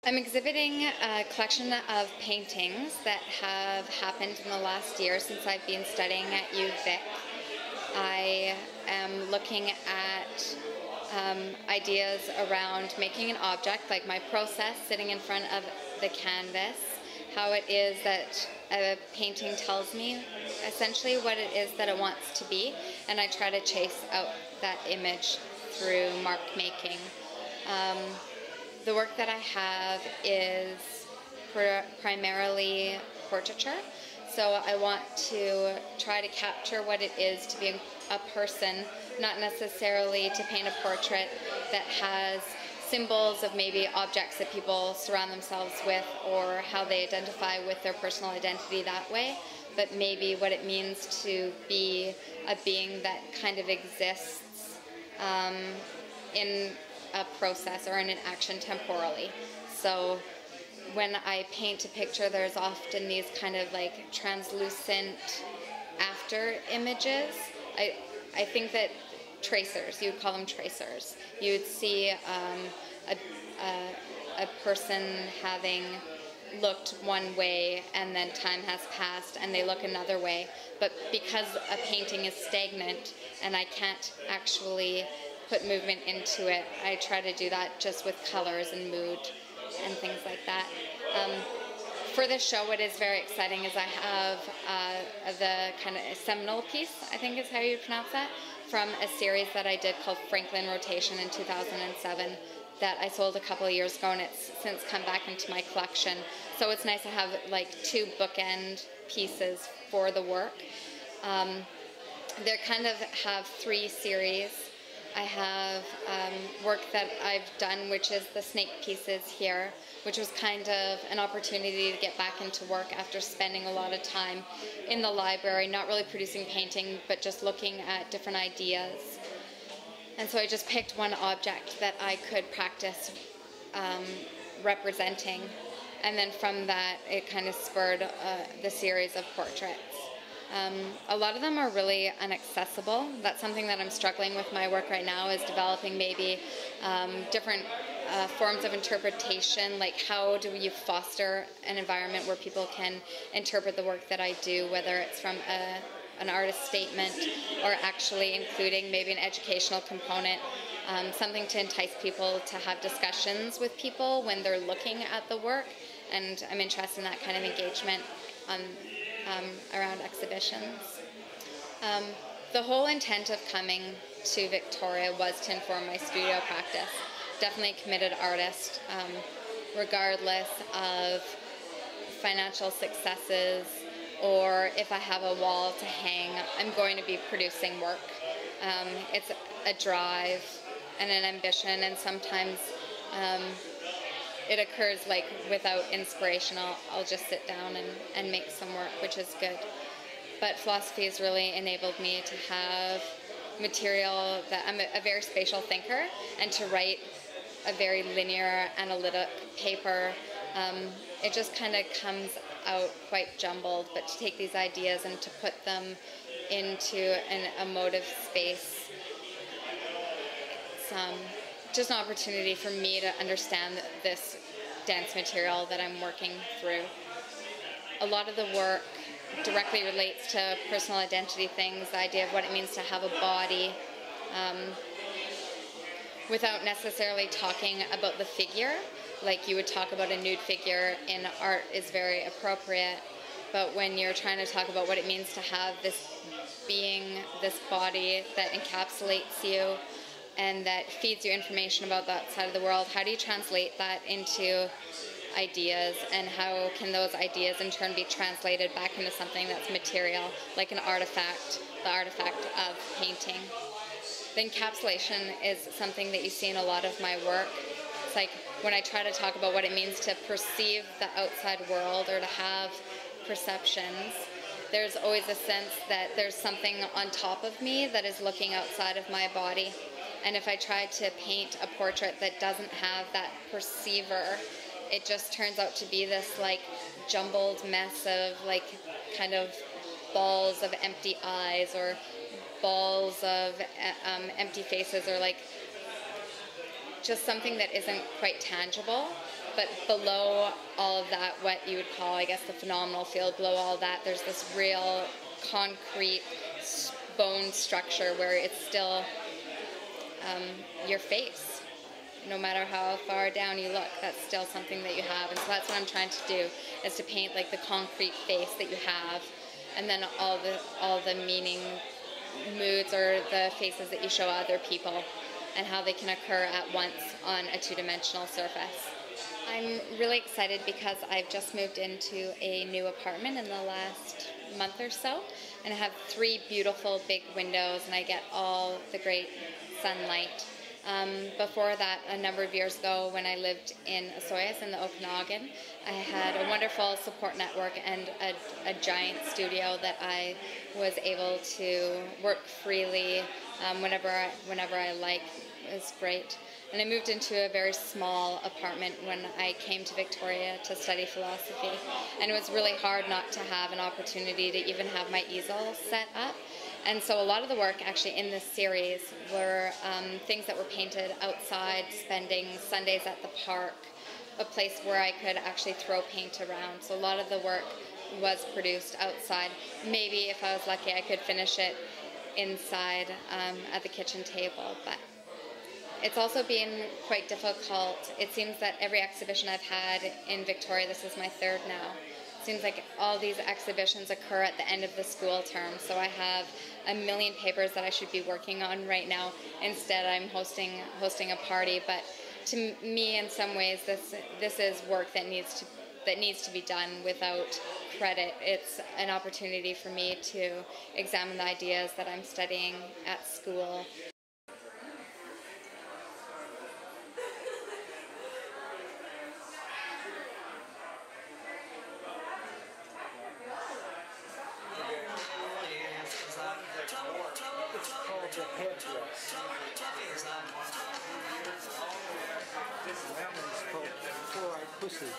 I'm exhibiting a collection of paintings that have happened in the last year since I've been studying at ExhibitVic. I am looking at ideas around making an object, like my process sitting in front of the canvas, how it is that a painting tells me essentially what it is that it wants to be, and I try to chase out that image through mark making. The work that I have is primarily portraiture, so I want to try to capture what it is to be a person, not necessarily to paint a portrait that has symbols of maybe objects that people surround themselves with or how they identify with their personal identity that way, but maybe what it means to be a being that kind of exists in a process or in an action temporally. So when I paint a picture, there's often these kind of like translucent after images. I think that tracers, you would call them tracers. You would see a person having looked one way and then time has passed and they look another way. But because a painting is stagnant and I can't actually put movement into it, I try to do that just with colors and mood and things like that. For this show, what is very exciting is I have the kind of seminal piece, I think is how you pronounce that, from a series that I did called Franklin Rotation in 2007 that I sold a couple of years ago, and it's since come back into my collection. So it's nice to have like two bookend pieces for the work. They kind of have three series. I have work that I've done, which is the snake pieces here, which was kind of an opportunity to get back into work after spending a lot of time in the library, not really producing painting, but just looking at different ideas. And so I just picked one object that I could practice representing, and then from that it kind of spurred the series of portraits. A lot of them are really inaccessible. That's something that I'm struggling with my work right now, is developing maybe different forms of interpretation, like how do you foster an environment where people can interpret the work that I do, whether it's from an artist's statement or actually including maybe an educational component, something to entice people to have discussions with people when they're looking at the work. And I'm interested in that kind of engagement around exhibitions. The whole intent of coming to Victoria was to inform my studio practice. Definitely a committed artist, regardless of financial successes or if I have a wall to hang, I'm going to be producing work. It's a drive and an ambition, and sometimes it occurs like without inspiration. I'll just sit down and make some work, which is good. But philosophy has really enabled me to have material that I'm a very spatial thinker, and to write a very linear, analytic paper, it just kind of comes out quite jumbled, but to take these ideas and to put them into an emotive space, it's just an opportunity for me to understand this dense material that I'm working through. A lot of the work directly relates to personal identity things, the idea of what it means to have a body, without necessarily talking about the figure, like you would talk about a nude figure in art is very appropriate, but when you're trying to talk about what it means to have this being, this body that encapsulates you and that feeds you information about the outside of the world, how do you translate that into ideas, and how can those ideas in turn be translated back into something that's material, like an artifact, the artifact of painting. The encapsulation is something that you see in a lot of my work. It's like when I try to talk about what it means to perceive the outside world or to have perceptions, there's always a sense that there's something on top of me that is looking outside of my body. And if I try to paint a portrait that doesn't have that perceiver, it just turns out to be this like jumbled mess of like kind of balls of empty eyes or balls of empty faces, or like just something that isn't quite tangible. But below all of that, what you would call, I guess, the phenomenal field, below all that, there's this real concrete bone structure where it's still your face. No matter how far down you look, that's still something that you have. And so that's what I'm trying to do, is to paint like the concrete face that you have, and then all the meaning moods or the faces that you show other people and how they can occur at once on a two-dimensional surface. I'm really excited because I've just moved into a new apartment in the last month or so, and I have 3 beautiful big windows, and I get all the great sunlight. Before that, a number of years ago, when I lived in Osoyoos in the Okanagan, I had a wonderful support network and a giant studio that I was able to work freely whenever I like. It was great. And I moved into a very small apartment when I came to Victoria to study philosophy. And it was really hard not to have an opportunity to even have my easel set up. And so a lot of the work actually in this series were things that were painted outside, spending Sundays at the park, a place where I could actually throw paint around. So a lot of the work was produced outside. Maybe if I was lucky, I could finish it inside at the kitchen table. But it's also been quite difficult. It seems that every exhibition I've had in Victoria, this is my 3rd now, it seems like all these exhibitions occur at the end of the school term. So I have a million papers that I should be working on right now. Instead, I'm hosting a party. But to me, in some ways, this is work that needs to be done without credit. It's an opportunity for me to examine the ideas that I'm studying at school. This lemon is called fluoride pussy.